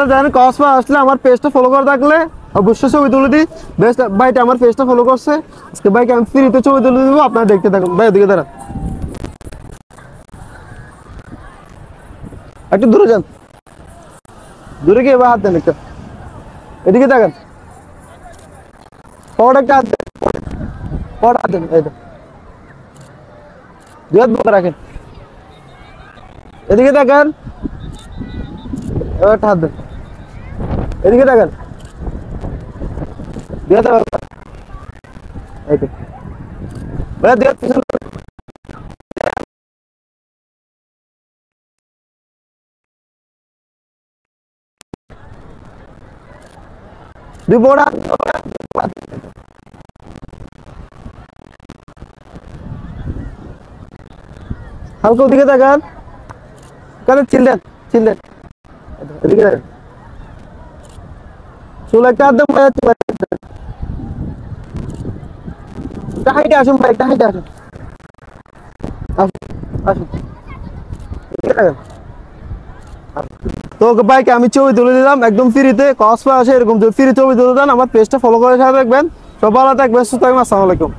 আপনারা জানেন কসবা আসলে আমার পেজটা ফলো করে থাকলে অবশ্যই ছবি তুলে দিই। বেস্ট ভাইটা আমার পেজটা ফলো করছে, আজকে ভাইকে আমি ফ্রিতে ছবি তুলে দিব, আপনারা দেখতে থাকুন। ভাই এদিকে দাঁড়ান, একটু দূরে যান, দূরে গিয়ে এবার হাত দেন একটা, এদিকে দেখেন, পকেটে একটা হাত দেন, পকেটে হাত দেন, এই দেন, দুই হাত বুকে রাখেন, এদিকে দেখেন, এবার একটা হাত দেন, এদিকে দেখেন, দুই হাত, এই তো ভাইয়া দুই হাত পিছনে, দুই বড় হাত, হালকা ওদিকে দেখেন, কাদের চিল দেন, চিল দেন, এদিকে দেখেন, চুল একটা হাত দেন ভাইয়া, চুল একটা হাত দেন। একটা হাইটে আসুন ভাই, একটা হাইটে আসুন, আসুন আসুন, এদিকে দেখেন। তো ভাইকে আমি ছবি তুলে দিলাম একদম ফ্রিতে, কসবা আসে এরকম ফ্রি ছবি তুলে দেন, আমার পেজটা ফলো করে সাথে দেখবেন। সব ভালো থাকবেন, সুস্থ থাকবেন, আসসালামু আলাইকুম।